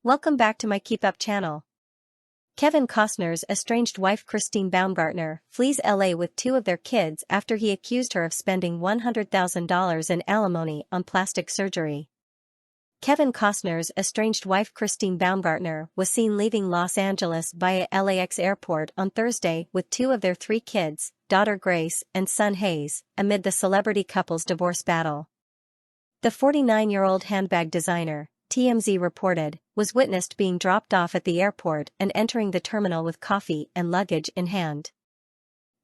Welcome back to my KEEPUP channel. Kevin Costner's estranged wife Christine Baumgartner flees LA with two of their kids after he accused her of spending $100,000 in alimony on plastic surgery. Kevin Costner's estranged wife Christine Baumgartner was seen leaving Los Angeles via LAX airport on Thursday with two of their three kids, daughter Grace and son Hayes, amid the celebrity couple's divorce battle. The 49-year-old handbag designer, TMZ reported, was witnessed being dropped off at the airport and entering the terminal with coffee and luggage in hand.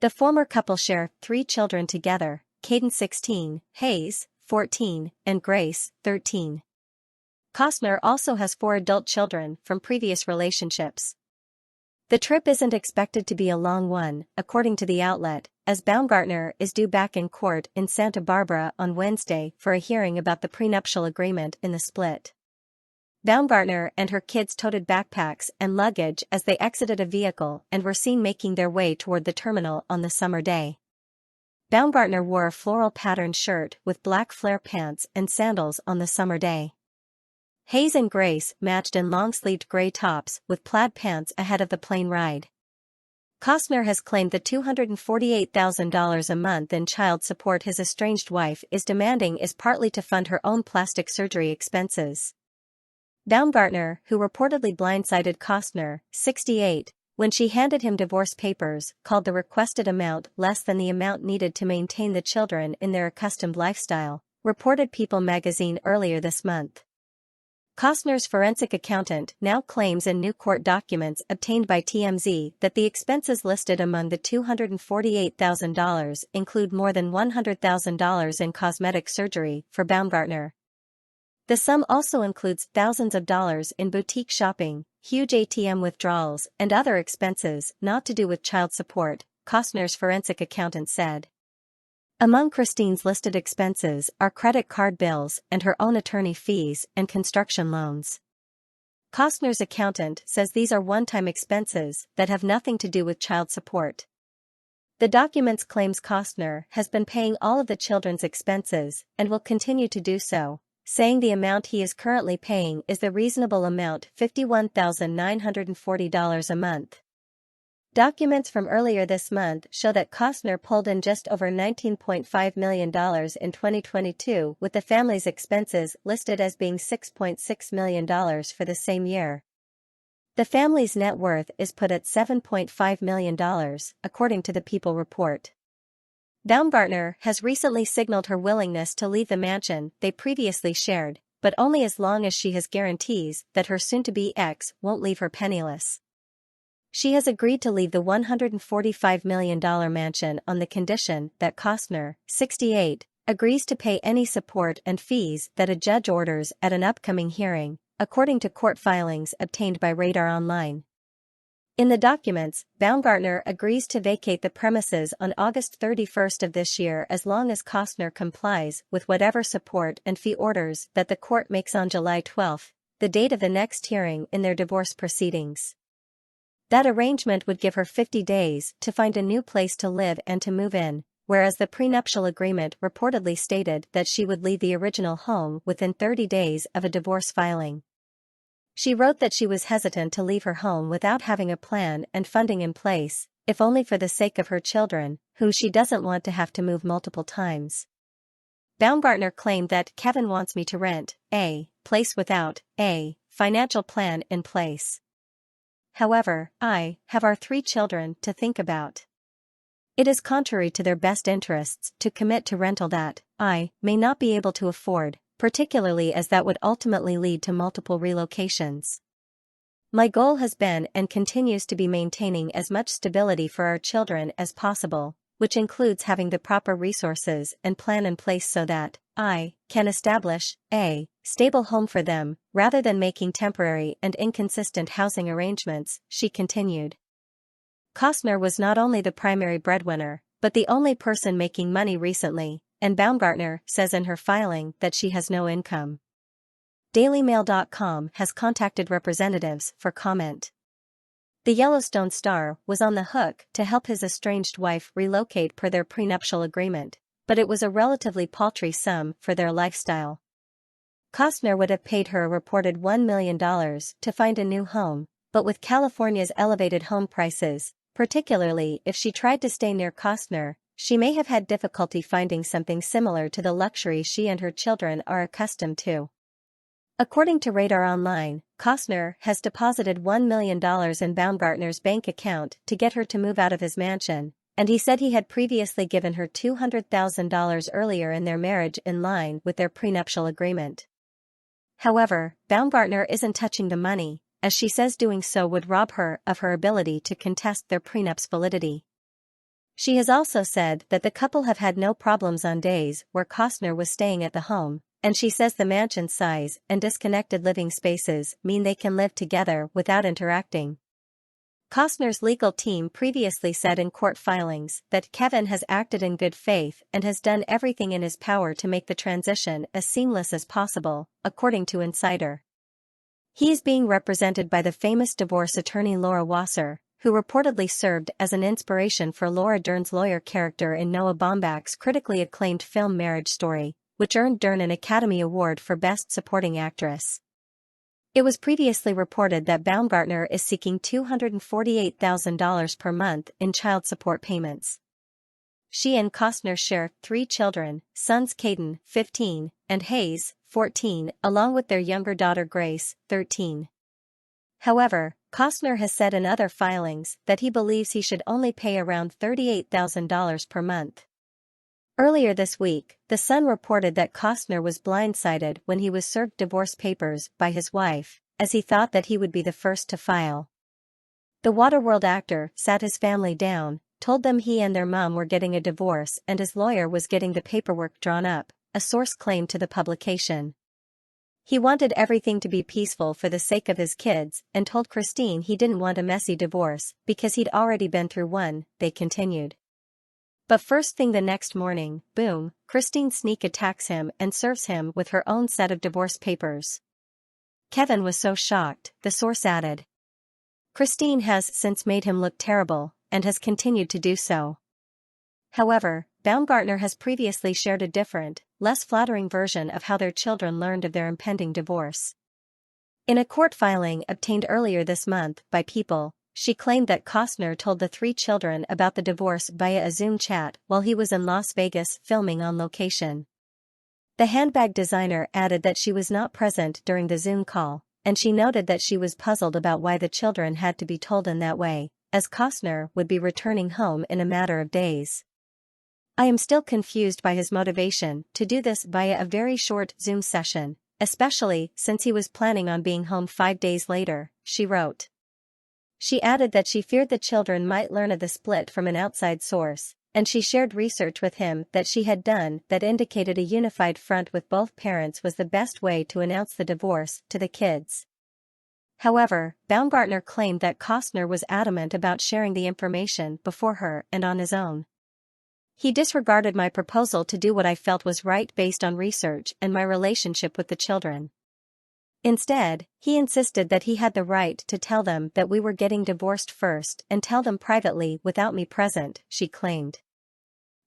The former couple share 3 children together, Caden 16, Hayes, 14, and Grace, 13. Costner also has 4 adult children from previous relationships. The trip isn't expected to be a long one, according to the outlet, as Baumgartner is due back in court in Santa Barbara on Wednesday for a hearing about the prenuptial agreement in the split. Baumgartner and her kids toted backpacks and luggage as they exited a vehicle and were seen making their way toward the terminal on the summer day. Baumgartner wore a floral patterned shirt with black flare pants and sandals on the summer day. Hayes and Grace matched in long-sleeved gray tops with plaid pants ahead of the plane ride. Costner has claimed the $248,000 a month in child support his estranged wife is demanding is partly to fund her own plastic surgery expenses. Baumgartner, who reportedly blindsided Costner, 68, when she handed him divorce papers, called the requested amount less than the amount needed to maintain the children in their accustomed lifestyle, reported People magazine earlier this month. Costner's forensic accountant now claims in new court documents obtained by TMZ that the expenses listed among the $248,000 include more than $100,000 in cosmetic surgery for Baumgartner. The sum also includes thousands of dollars in boutique shopping, huge ATM withdrawals, and other expenses not to do with child support, Costner's forensic accountant said. Among Christine's listed expenses are credit card bills and her own attorney fees and construction loans. Costner's accountant says these are one-time expenses that have nothing to do with child support. The documents claims Costner has been paying all of the children's expenses and will continue to do so, saying the amount he is currently paying is the reasonable amount, $51,940 a month. Documents from earlier this month show that Costner pulled in just over $19.5 million in 2022, with the family's expenses listed as being $6.6 million for the same year. The family's net worth is put at $7.5 million, according to the People report. Baumgartner has recently signaled her willingness to leave the mansion they previously shared, but only as long as she has guarantees that her soon-to-be ex won't leave her penniless. She has agreed to leave the $145 million mansion on the condition that Costner, 68, agrees to pay any support and fees that a judge orders at an upcoming hearing, according to court filings obtained by Radar Online. In the documents, Baumgartner agrees to vacate the premises on August 31 of this year as long as Costner complies with whatever support and fee orders that the court makes on July 12, the date of the next hearing in their divorce proceedings. That arrangement would give her 50 days to find a new place to live and to move in, whereas the prenuptial agreement reportedly stated that she would leave the original home within 30 days of a divorce filing. She wrote that she was hesitant to leave her home without having a plan and funding in place, if only for the sake of her children, whom she doesn't want to have to move multiple times. Baumgartner claimed that Kevin wants me to rent a place without a financial plan in place. However, I have our 3 children to think about. It is contrary to their best interests to commit to rental that I may not be able to afford, particularly as that would ultimately lead to multiple relocations. My goal has been and continues to be maintaining as much stability for our children as possible, which includes having the proper resources and plan in place so that I can establish a stable home for them, rather than making temporary and inconsistent housing arrangements, she continued. Costner was not only the primary breadwinner, but the only person making money recently, and Baumgartner says in her filing that she has no income. DailyMail.com has contacted representatives for comment. The Yellowstone star was on the hook to help his estranged wife relocate per their prenuptial agreement, but it was a relatively paltry sum for their lifestyle. Costner would have paid her a reported $1 million to find a new home, but with California's elevated home prices, particularly if she tried to stay near Costner, she may have had difficulty finding something similar to the luxury she and her children are accustomed to. According to Radar Online, Costner has deposited $1 million in Baumgartner's bank account to get her to move out of his mansion, and he said he had previously given her $200,000 earlier in their marriage in line with their prenuptial agreement. However, Baumgartner isn't touching the money, as she says doing so would rob her of her ability to contest their prenup's validity. She has also said that the couple have had no problems on days where Costner was staying at the home, and she says the mansion's size and disconnected living spaces mean they can live together without interacting. Costner's legal team previously said in court filings that Kevin has acted in good faith and has done everything in his power to make the transition as seamless as possible, according to Insider. He is being represented by the famous divorce attorney Laura Wasser, who reportedly served as an inspiration for Laura Dern's lawyer character in Noah Baumbach's critically acclaimed film Marriage Story, which earned Dern an Academy Award for Best Supporting Actress. It was previously reported that Baumgartner is seeking $248,000 per month in child support payments. She and Costner share 3 children, sons Caden, 15, and Hayes, 14, along with their younger daughter Grace, 13. However, Costner has said in other filings that he believes he should only pay around $38,000 per month. Earlier this week, The Sun reported that Costner was blindsided when he was served divorce papers by his wife, as he thought that he would be the first to file. The Waterworld actor sat his family down, told them he and their mom were getting a divorce and his lawyer was getting the paperwork drawn up, a source claimed to the publication. He wanted everything to be peaceful for the sake of his kids and told Christine he didn't want a messy divorce because he'd already been through one, they continued. But first thing the next morning, boom, Christine sneak attacks him and serves him with her own set of divorce papers. Kevin was so shocked, the source added. Christine has since made him look terrible, and has continued to do so. However, Baumgartner has previously shared a different, less flattering version of how their children learned of their impending divorce. In a court filing obtained earlier this month by People, she claimed that Costner told the 3 children about the divorce via a Zoom chat while he was in Las Vegas filming on location. The handbag designer added that she was not present during the Zoom call, and she noted that she was puzzled about why the children had to be told in that way, as Costner would be returning home in a matter of days. I am still confused by his motivation to do this via a very short Zoom session, especially since he was planning on being home 5 days later, she wrote. She added that she feared the children might learn of the split from an outside source, and she shared research with him that she had done that indicated a unified front with both parents was the best way to announce the divorce to the kids. However, Baumgartner claimed that Costner was adamant about sharing the information before her and on his own. He disregarded my proposal to do what I felt was right based on research and my relationship with the children. Instead, he insisted that he had the right to tell them that we were getting divorced first and tell them privately without me present, she claimed.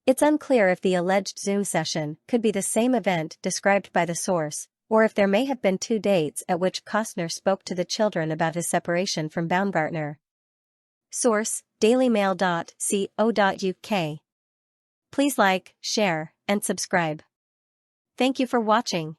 It's unclear if the alleged Zoom session could be the same event described by the source, or if there may have been 2 dates at which Costner spoke to the children about his separation from Baumgartner. Source: dailymail.co.uk. Please like, share, and subscribe. Thank you for watching.